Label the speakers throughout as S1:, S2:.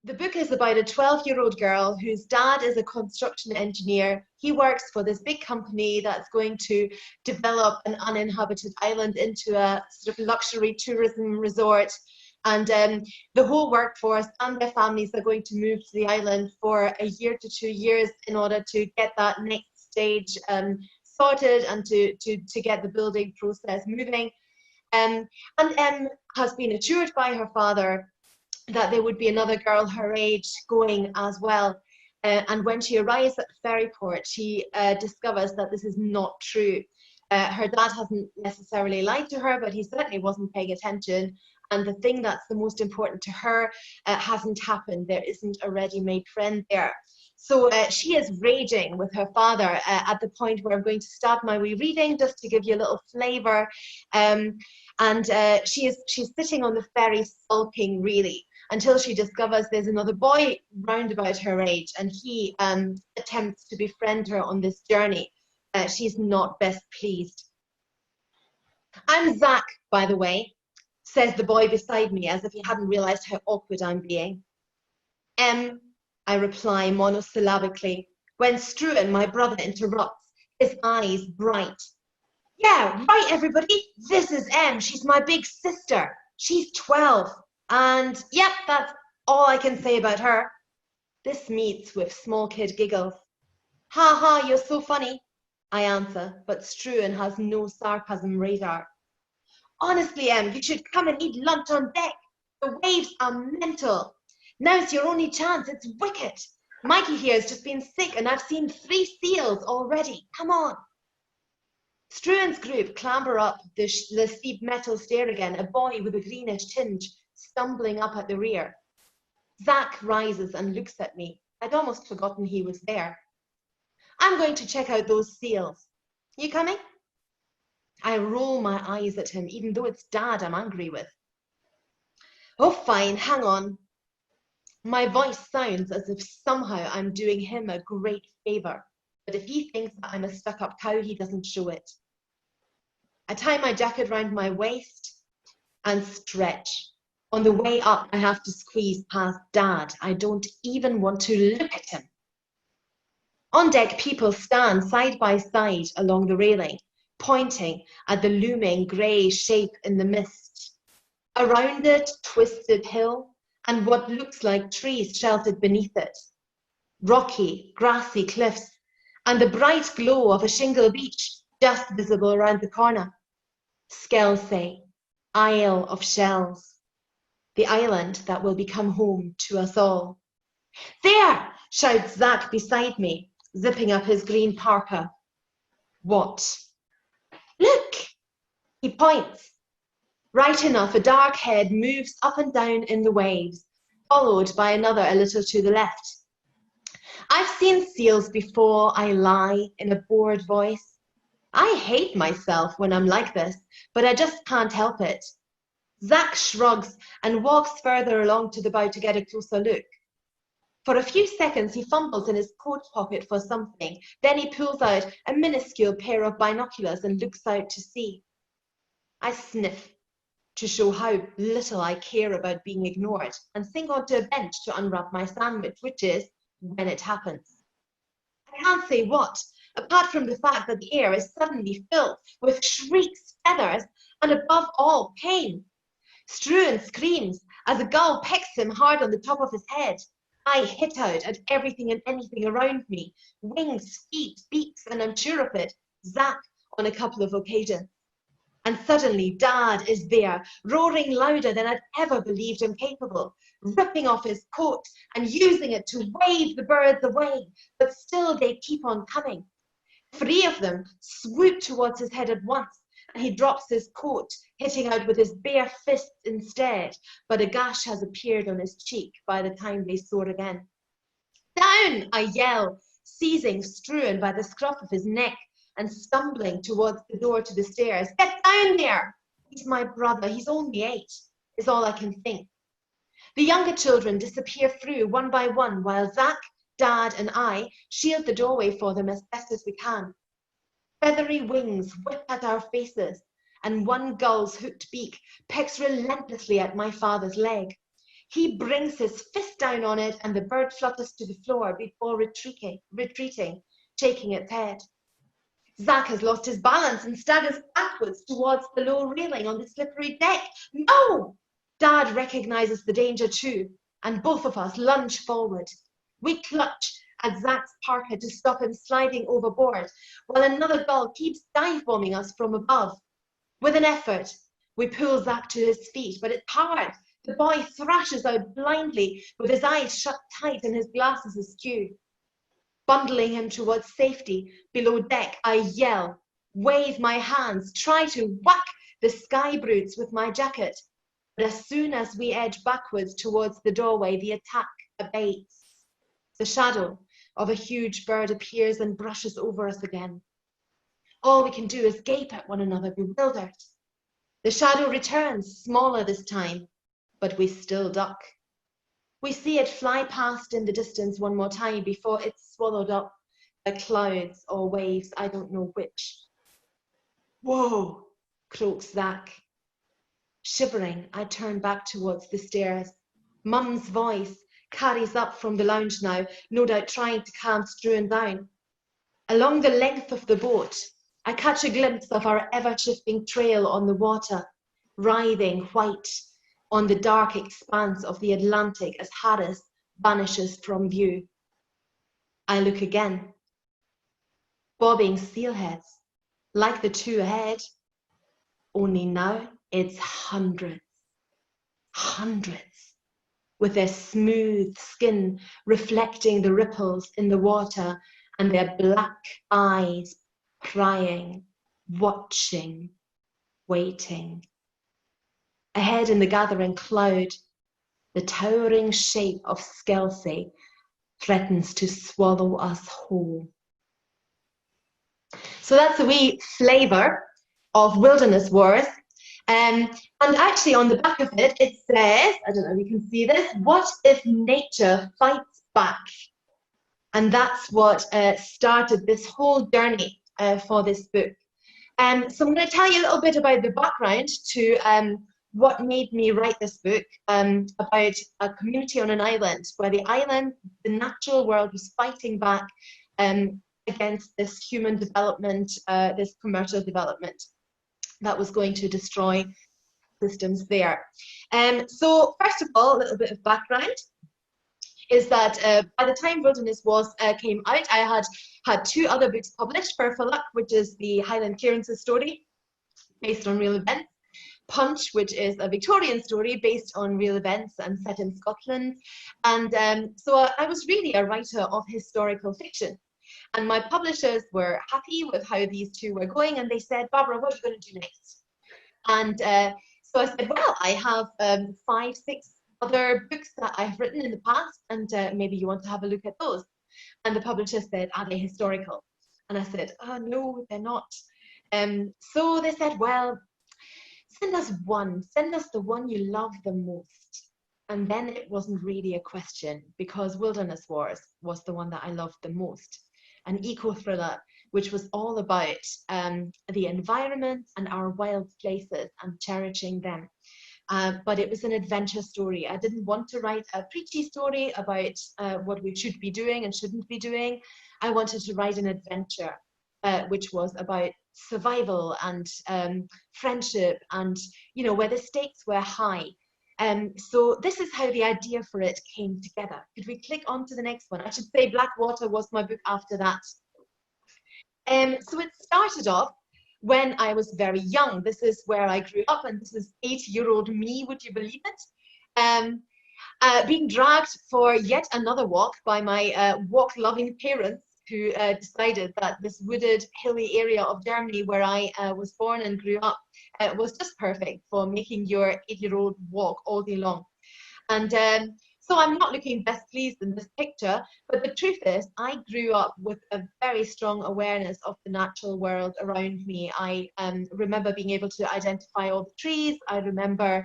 S1: The book is about a 12-year-old girl whose dad is a construction engineer. He works for this big company that's going to develop an uninhabited island into a sort of luxury tourism resort. And the whole workforce and their families are going to move to the island for a year to 2 years in order to get that next stage sorted and to get the building process moving. And has been assured by her father that there would be another girl her age going as well. And when she arrives at the ferry port, she discovers that this is not true. Her dad hasn't necessarily lied to her, but he certainly wasn't paying attention. And the thing that's the most important to her hasn't happened. There isn't a ready-made friend there. So she is raging with her father at the point where I'm going to start my wee reading, just to give you a little flavour. She's sitting on the ferry sulking, really, until she discovers there's another boy round about her age, and he attempts to befriend her on this journey. She's not best pleased. "I'm Zach, by the way," says the boy beside me, as if he hadn't realised how awkward I'm being. I reply monosyllabically, when Struan, my brother, interrupts, his eyes bright. "Yeah, right, everybody, this is M. She's my big sister. She's 12. And yep, that's all I can say about her." This meets with small kid giggles. "Ha ha, you're so funny," I answer, but Struan has no sarcasm radar. "Honestly, Em, you should come and eat lunch on deck. The waves are mental. Now's your only chance, it's wicked. Mikey here has just been sick and I've seen 3 seals already. Come on." Struan's group clamber up the steep metal stair again, a boy with a greenish tinge stumbling up at the rear. Zach rises and looks at me. I'd almost forgotten he was there. "I'm going to check out those seals. You coming?" I roll my eyes at him, even though it's Dad I'm angry with. "Oh, fine, hang on." My voice sounds as if somehow I'm doing him a great favour, but if he thinks that I'm a stuck-up cow, he doesn't show it. I tie my jacket round my waist and stretch. On the way up, I have to squeeze past Dad. I don't even want to look at him. On deck, people stand side by side along the railing, pointing at the looming grey shape in the mist. A rounded, twisted hill, and what looks like trees sheltered beneath it. Rocky, grassy cliffs, and the bright glow of a shingle beach just visible around the corner. Skelsay, Isle of Shells, the island that will become home to us all. "There!" shouts Zach beside me, zipping up his green parka. "What?" "Look!" He points. Right enough, a dark head moves up and down in the waves, followed by another a little to the left. "I've seen seals before," I lie in a bored voice. I hate myself when I'm like this, but I just can't help it. Zach shrugs and walks further along to the bow to get a closer look. For a few seconds, he fumbles in his coat pocket for something. Then he pulls out a minuscule pair of binoculars and looks out to sea. I sniff to show how little I care about being ignored and sink onto a bench to unwrap my sandwich, which is when it happens. I can't say what, apart from the fact that the air is suddenly filled with shrieks, feathers, and above all, pain. Struan screams as a gull pecks him hard on the top of his head. I hit out at everything and anything around me, wings, feet, beaks, and I'm sure of it, Zach on a couple of occasions. And suddenly Dad is there, roaring louder than I'd ever believed him capable, ripping off his coat and using it to wave the birds away, but still they keep on coming. 3 of them swoop towards his head at once, and he drops his coat, hitting out with his bare fist instead, but a gash has appeared on his cheek by the time they soar again. "Down!" I yell, seizing Struan by the scruff of his neck and stumbling towards the door to the stairs. "Get down there!" "He's my brother, he's only 8, is all I can think. The younger children disappear through one by one, while Zach, Dad, and I shield the doorway for them as best as we can. Feathery wings whip at our faces, and one gull's hooked beak pecks relentlessly at my father's leg. He brings his fist down on it and the bird flutters to the floor before retreating, shaking its head. Zach has lost his balance and staggers backwards towards the low railing on the slippery deck. No! Dad recognizes the danger too, and both of us lunge forward. We clutch at Zach's parka to stop him sliding overboard, while another gull keeps dive-bombing us from above. With an effort, we pull Zach to his feet, but it's hard. The boy thrashes out blindly, with his eyes shut tight and his glasses askew. Bundling him towards safety below deck, I yell, wave my hands, try to whack the sky brutes with my jacket. But as soon as we edge backwards towards the doorway, the attack abates. The shadow of a huge bird appears and brushes over us again. All we can do is gape at one another, bewildered. The shadow returns, smaller this time, but we still duck. We see it fly past in the distance one more time before it's swallowed up by clouds or waves, I don't know which. Whoa, croaks Zach. Shivering, I turn back towards the stairs. Mum's voice carries up from the lounge now, no doubt trying to calm Struan down. Along the length of the boat, I catch a glimpse of our ever-shifting trail on the water, writhing white on the dark expanse of the Atlantic as Harris vanishes from view. I look again. Bobbing steelheads, like the two ahead, only now it's hundreds, with their smooth skin reflecting the ripples in the water and their black eyes prying, watching, waiting. Ahead in the gathering cloud, the towering shape of Skelsey threatens to swallow us whole. So that's a wee flavour of Wilderness Wars. And actually on the back of it, it says, I don't know if you can see this, what if nature fights back? And that's what started this whole journey for this book. So I'm going to tell you a little bit about the background to what made me write this book about a community on an island where the natural world was fighting back against this human development, this commercial development that was going to destroy systems there. So first of all, a little bit of background is that by the time Wilderness Wars came out, I had two other books published, Fur for Luck, which is the Highland clearances story based on real events, Punch, which is a Victorian story based on real events and set in Scotland. And so I was really a writer of historical fiction. And my publishers were happy with how these two were going, and they said, Barbara, what are you going to do next? And so I said, well, I have 5, 6 other books that I've written in the past, and maybe you want to have a look at those. And the publisher said, are they historical? And I said, oh, no, they're not. So they said, well, send us the one you love the most. And then it wasn't really a question, because Wilderness Wars was the one that I loved the most. An eco-thriller, which was all about the environment and our wild places and cherishing them. But it was an adventure story. I didn't want to write a preachy story about what we should be doing and shouldn't be doing. I wanted to write an adventure, which was about survival and friendship, and where the stakes were high. So this is how the idea for it came together. Could we click on to the next one? I should say Blackwater was my book after that. So it started off when I was very young. This is where I grew up, and this is 8-year-old me, would you believe it? Being dragged for yet another walk by my walk-loving parents, who decided that this wooded, hilly area of Germany where I was born and grew up was just perfect for making your 8-year-old walk all day long. And so I'm not looking best pleased in this picture, but the truth is I grew up with a very strong awareness of the natural world around me. I remember being able to identify all the trees. I remember,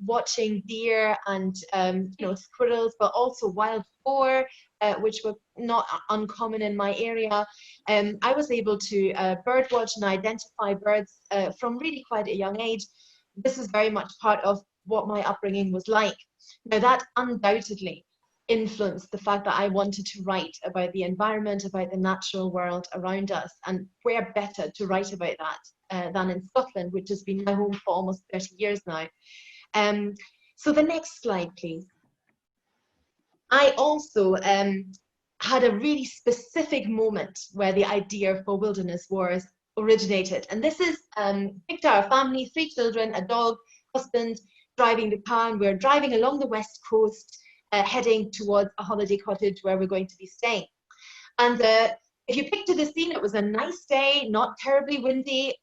S1: watching deer and, squirrels, but also wild boar, which were not uncommon in my area. I was able to birdwatch and identify birds from really quite a young age. This is very much part of what my upbringing was like. Now that undoubtedly influenced the fact that I wanted to write about the environment, about the natural world around us, and where better to write about that than in Scotland, which has been my home for almost 30 years now. So the next slide, please. I also had a really specific moment where the idea for Wilderness Wars originated. And this is Victor, our family, 3 children, a dog, husband, driving the car, and we're driving along the west coast, heading towards a holiday cottage where we're going to be staying. And if you picture the scene, it was a nice day, not terribly windy.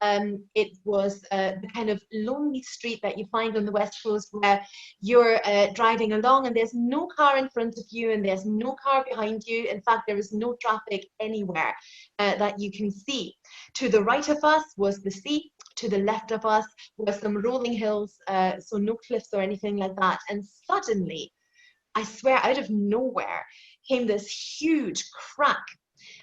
S1: It was the kind of lonely street that you find on the west coast, where you're driving along and there's no car in front of you and there's no car behind you. In fact, there is no traffic anywhere that you can see. To the right of us was the sea. To the left of us were some rolling hills, so no cliffs or anything like that. And suddenly, I swear, out of nowhere came this huge crack,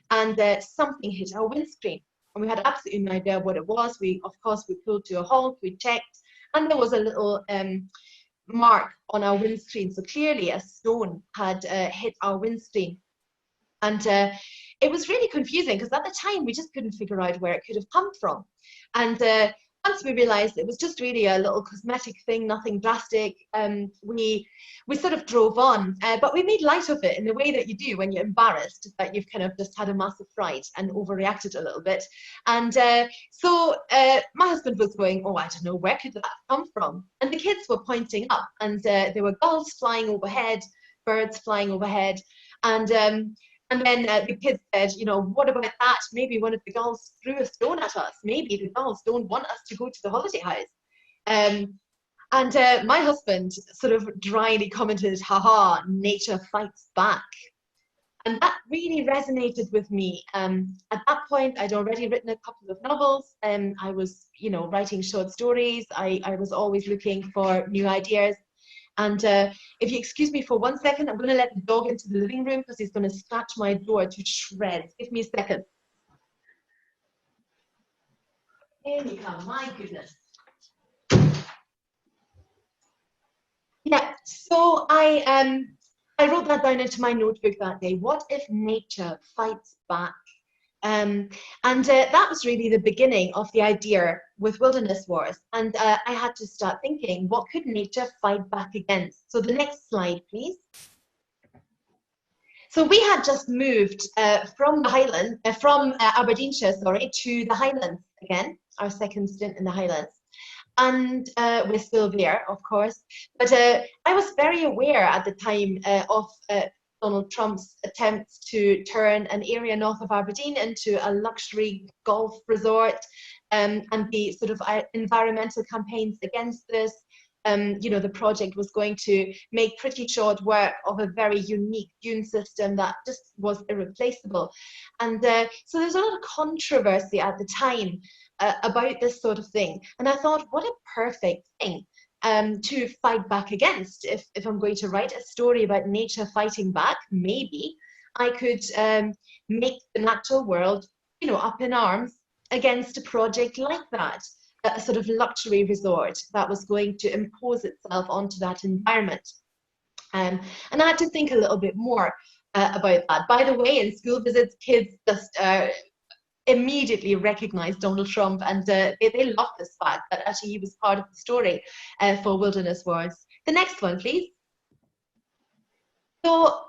S1: and something hit our windscreen, and we had absolutely no idea what it was. Of course, we pulled to a halt, we checked, and there was a little mark on our windscreen. So clearly a stone had hit our windscreen. And it was really confusing, because at the time we just couldn't figure out where it could have come from. And once we realized it was just really a little cosmetic thing, nothing drastic, we sort of drove on, but we made light of it in the way that you do when you're embarrassed that you've kind of just had a massive fright and overreacted a little bit. And so my husband was going, oh, I don't know, where could that come from? And the kids were pointing up, and there were gulls flying overhead, birds flying overhead, and then the kids said, you know, what about that? Maybe one of the gulls threw a stone at us. Maybe the gulls don't want us to go to the holiday house. And my husband sort of dryly commented, haha, nature fights back. And that really resonated with me. At that point, I'd already written a couple of novels. I was, you know, writing short stories. I was always looking for new ideas. And if you excuse me for 1 second, I'm going to let the dog into the living room because he's going to scratch my door to shreds. Give me a second. Here we come, my goodness. Yeah, so I wrote that down into my notebook that day. What if nature fights back? And that was really the beginning of the idea with Wilderness Wars. And I had to start thinking, what could nature fight back against? So the next slide, please. So we had just moved from the Highlands, from Aberdeenshire, sorry, to the Highlands again, our second stint in the Highlands. And we're still there, of course. But I was very aware at the time of Donald Trump's attempts to turn an area north of Aberdeen into a luxury golf resort, and the sort of environmental campaigns against this. You know, the project was going to make pretty short work of a very unique dune system that just was irreplaceable. And so there's a lot of controversy at the time about this sort of thing. And I thought, what a perfect thing to fight back against. If I'm going to write a story about nature fighting back, maybe I could make the natural world, you know, up in arms against a project like that, a sort of luxury resort that was going to impose itself onto that environment. And I had to think a little bit more about that. By the way, in school visits, kids just immediately recognized Donald Trump, and they loved this fact that actually he was part of the story for Wilderness Wars. The next one, please. So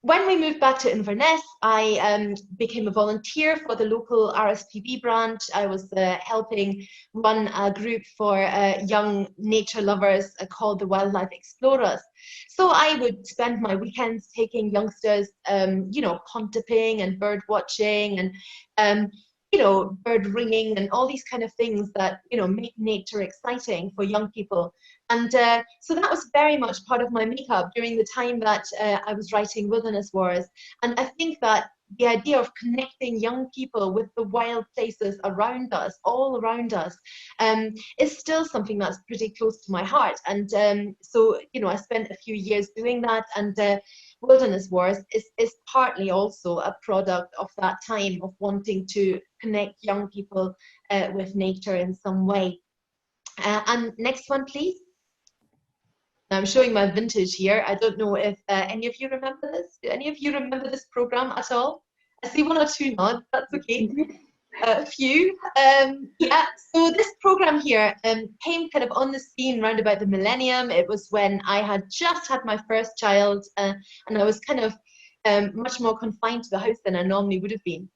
S1: when we moved back to Inverness, I became a volunteer for the local RSPB branch. I was helping run a group for young nature lovers called the Wildlife Explorers. So I would spend my weekends taking youngsters, you know, pond dipping and bird watching and you know, bird ringing and all these kind of things that, you know, make nature exciting for young people. And so that was very much part of my makeup during the time that I was writing Wilderness Wars. And I think that the idea of connecting young people with the wild places around us, all around us, is still something that's pretty close to my heart. And so, you know, I spent a few years doing that, and Wilderness Wars is partly also a product of that time of wanting to connect young people with nature in some way. And next one, please. I'm showing my vintage here. I don't know if any of you remember this. Do any of you remember this program at all? I see one or two nods. That's okay. A few. Yeah, so this program here came kind of on the scene round about the millennium. It was when I had just had my first child, and I was kind of much more confined to the house than I normally would have been.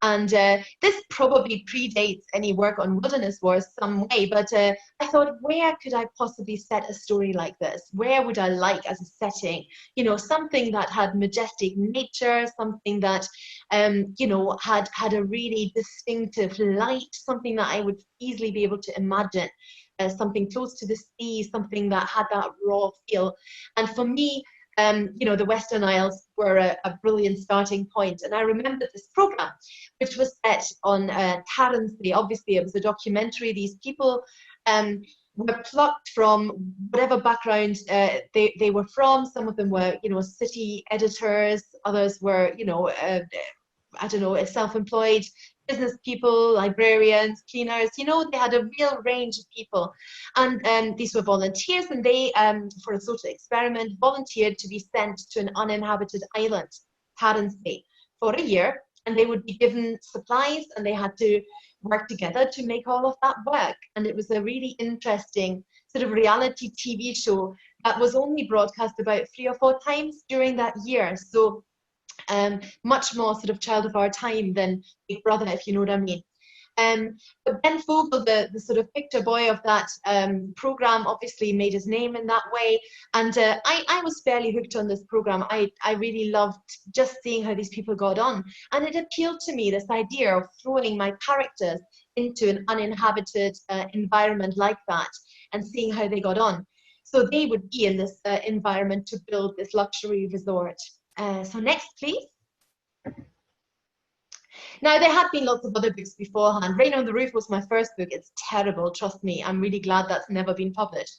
S1: And this probably predates any work on wilderness wars some way, but I thought, where could I possibly set a story like this? Where would I like as a setting? You know, something that had majestic nature, something that, you know, had a really distinctive light, something that I would easily be able to imagine, something close to the sea, something that had that raw feel. And for me, you know, the Western Isles were a brilliant starting point. And I remember this program, which was set on Tarrant's. Obviously, it was a documentary. These people were plucked from whatever background they were from. Some of them were, you know, city editors. Others were, you know, I don't know, self-employed business people, librarians, cleaners, you know, they had a real range of people. And these were volunteers, and they, for a social experiment, volunteered to be sent to an uninhabited island, Tarrant's, for a year, and they would be given supplies, and they had to work together to make all of that work. And it was a really interesting sort of reality TV show that was only broadcast about 3 or 4 times during that year. So much more sort of child of our time than Big Brother, if you know what I mean. But Ben Fogle, the sort of picture boy of that program, obviously made his name in that way. And I was fairly hooked on this program. I really loved just seeing how these people got on. And it appealed to me, this idea of throwing my characters into an uninhabited environment like that and seeing how they got on. So they would be in this environment to build this luxury resort. So next, please. Now, there had been lots of other books beforehand. Rain on the Roof was my first book. It's terrible, trust me. I'm really glad that's never been published.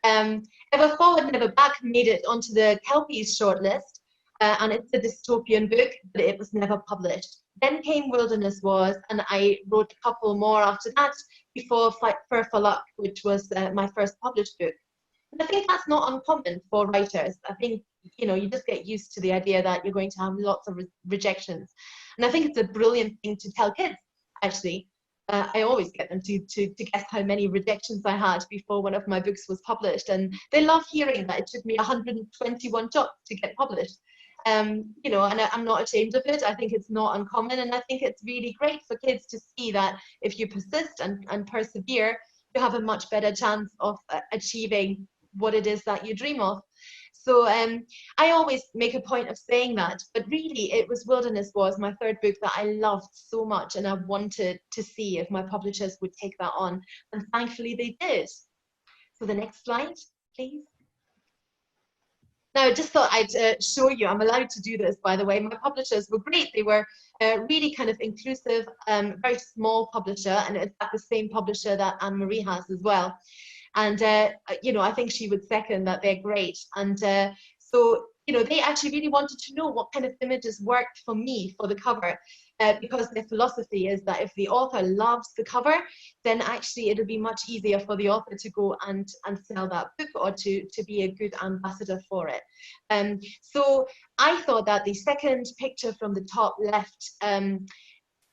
S1: Ever Forward, Never Back made it onto the Kelpies shortlist, and it's a dystopian book, but it was never published. Then came Wilderness Wars, and I wrote a couple more after that before Fight for Luck, which was my first published book. And I think that's not uncommon for writers. I think, you know, you just get used to the idea that you're going to have lots of rejections. And I think it's a brilliant thing to tell kids, actually. I always get them to guess how many rejections I had before one of my books was published. And they love hearing that it took me 121 jobs to get published. You know, and I'm not ashamed of it. I think it's not uncommon. And I think it's really great for kids to see that if you persist and persevere, you have a much better chance of achieving what it is that you dream of. So I always make a point of saying that, but really it was Wilderness Wars, my third book, that I loved so much, and I wanted to see if my publishers would take that on, and thankfully they did. So the next slide, please. Now, I just thought I'd show you, I'm allowed to do this, by the way. My publishers were great. They were really kind of inclusive, very small publisher, and it's the same publisher that Anne-Marie has as well. And, you know, I think she would second that they're great. And so, you know, they actually really wanted to know what kind of images worked for me for the cover, because their philosophy is that if the author loves the cover, then actually it'll be much easier for the author to go and sell that book, or to be a good ambassador for it. So I thought that the second picture from the top left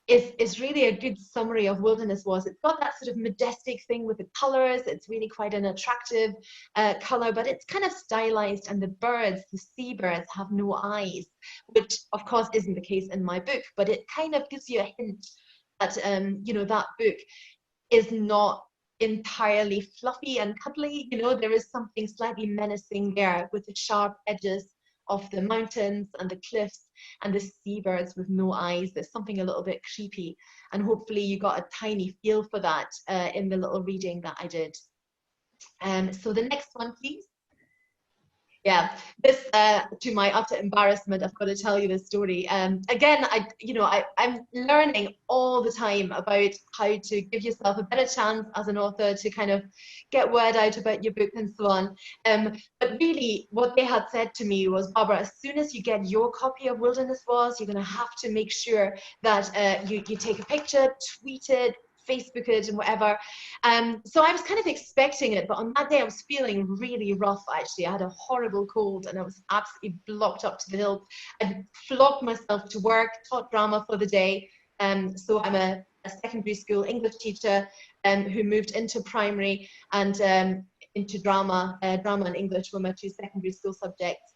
S1: is really a good summary of Wilderness Wars. It's got that sort of majestic thing with the colors. It's really quite an attractive color, but it's kind of stylized, and the birds, the seabirds, have no eyes, which of course isn't the case in my book, but it kind of gives you a hint that you know, that book is not entirely fluffy and cuddly. You know, there is something slightly menacing there with the sharp edges of the mountains and the cliffs and the seabirds with no eyes. There's something a little bit creepy, and hopefully you got a tiny feel for that in the little reading that I did. So the next one, please. Yeah, this, to my utter embarrassment, I've got to tell you this story. Again, I'm learning all the time about how to give yourself a better chance as an author to kind of get word out about your book and so on. But really, what they had said to me was, Barbara, as soon as you get your copy of Wilderness Wars, you're going to have to make sure that you take a picture, tweet it, Facebook it and whatever. So I was kind of expecting it, but on that day I was feeling really rough actually. I had a horrible cold and I was absolutely blocked up to the hilt. I flogged myself to work, taught drama for the day. So I'm a secondary school English teacher who moved into primary and into drama. Drama and English were my two secondary school subjects.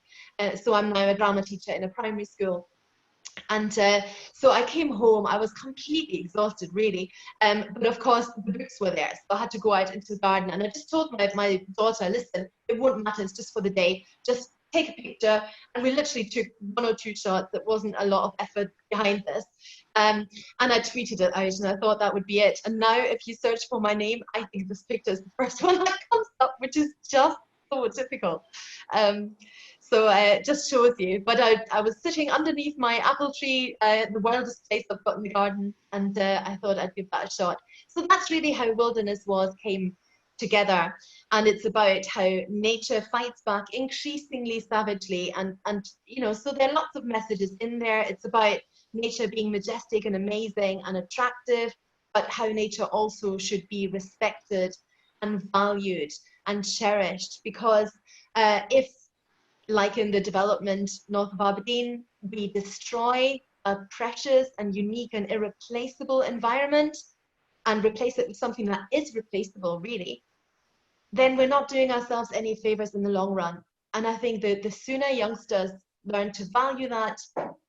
S1: So I'm now a drama teacher in a primary school. And so I came home, I was completely exhausted really, but of course the books were there, so I had to go out into the garden, and I just told my daughter, listen, it won't matter, it's just for the day, just take a picture. And we literally took 1 or 2 shots. There wasn't a lot of effort behind this, and I tweeted it out, and I thought that would be it. And now if you search for my name, I think this picture is the first one that comes up, which is just so typical. So it just shows you. But I was sitting underneath my apple tree, the wildest place I've got in the garden, and I thought I'd give that a shot. So that's really how Wilderness Wars came together. And it's about how nature fights back increasingly savagely. And you know, so there are lots of messages in there. It's about nature being majestic and amazing and attractive, but how nature also should be respected and valued and cherished. Because if, like in the development north of Aberdeen, we destroy a precious and unique and irreplaceable environment and replace it with something that is replaceable, really, then we're not doing ourselves any favors in the long run. And I think that the sooner youngsters learn to value that,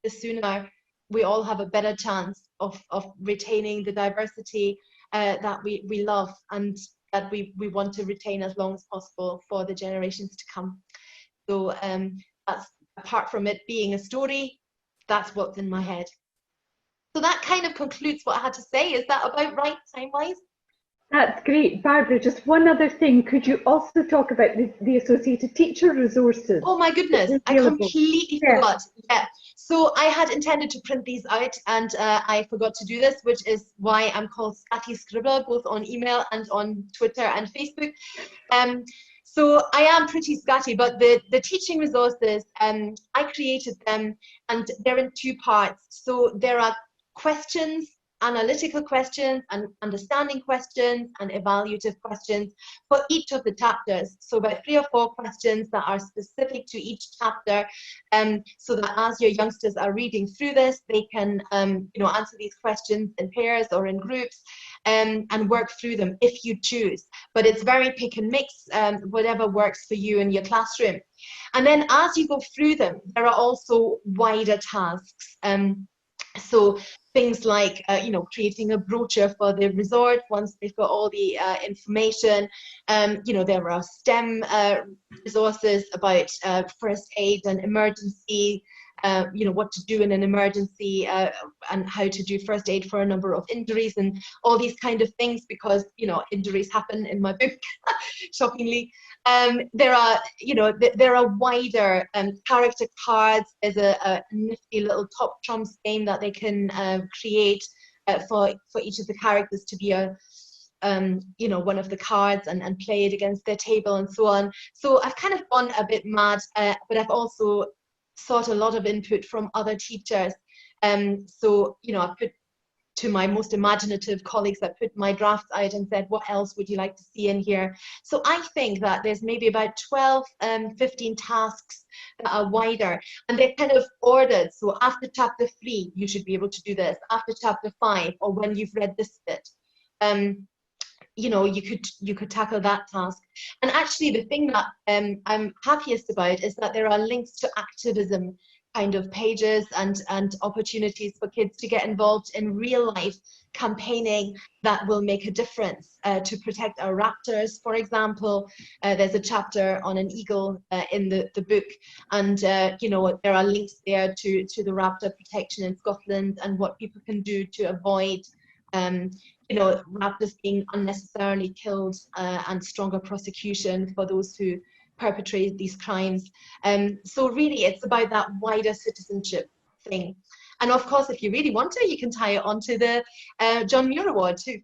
S1: the sooner we all have a better chance of retaining the diversity that we love and that we want to retain as long as possible for the generations to come. So that's, apart from it being a story, that's what's in my head. So that kind of concludes what I had to say. Is that about right, time-wise?
S2: That's great. Barbara, just one other thing. Could you also talk about the associated teacher resources?
S1: Oh my goodness, I completely forgot. Yeah. So I had intended to print these out, and I forgot to do this, which is why I'm called Scatty Scribbler, both on email and on Twitter and Facebook. So I am pretty scatty, but the teaching resources, I created them, and they're in 2 parts. So there are questions, analytical questions, and understanding questions, and evaluative questions for each of the chapters. So about 3 or 4 questions that are specific to each chapter, so that as your youngsters are reading through this, they can you know, answer these questions in pairs or in groups, and work through them if you choose. But it's very pick and mix, whatever works for you in your classroom. And then as you go through them, there are also wider tasks. So things like, you know, creating a brochure for the resort once they've got all the information. You know, there are STEM resources about first aid and emergency, you know, what to do in an emergency, and how to do first aid for a number of injuries and all these kind of things, because, you know, injuries happen in my book, shockingly. There are, you know, there are wider character cards. There's a nifty little top trumps game that they can create for each of the characters to be a you know, one of the cards, and play it against their table and so on. So I've kind of gone a bit mad, but I've also sought a lot of input from other teachers. So, you know, I put to my most imaginative colleagues, I put my drafts out and said, what else would you like to see in here? So I think that there's maybe about 12, 15 tasks that are wider, and they're kind of ordered. So after chapter 3, you should be able to do this. After chapter 5, or when you've read this bit, you know, you could tackle that task. And actually the thing that I'm happiest about is that there are links to activism kind of pages and opportunities for kids to get involved in real life campaigning that will make a difference, to protect our raptors, for example. There's a chapter on an eagle in the book, and you know, there are links there to the raptor protection in Scotland and what people can do to avoid you know, raptors being unnecessarily killed, and stronger prosecution for those who perpetrate these crimes. So really it's about that wider citizenship thing. And of course, if you really want to, you can tie it onto the John Muir Award too.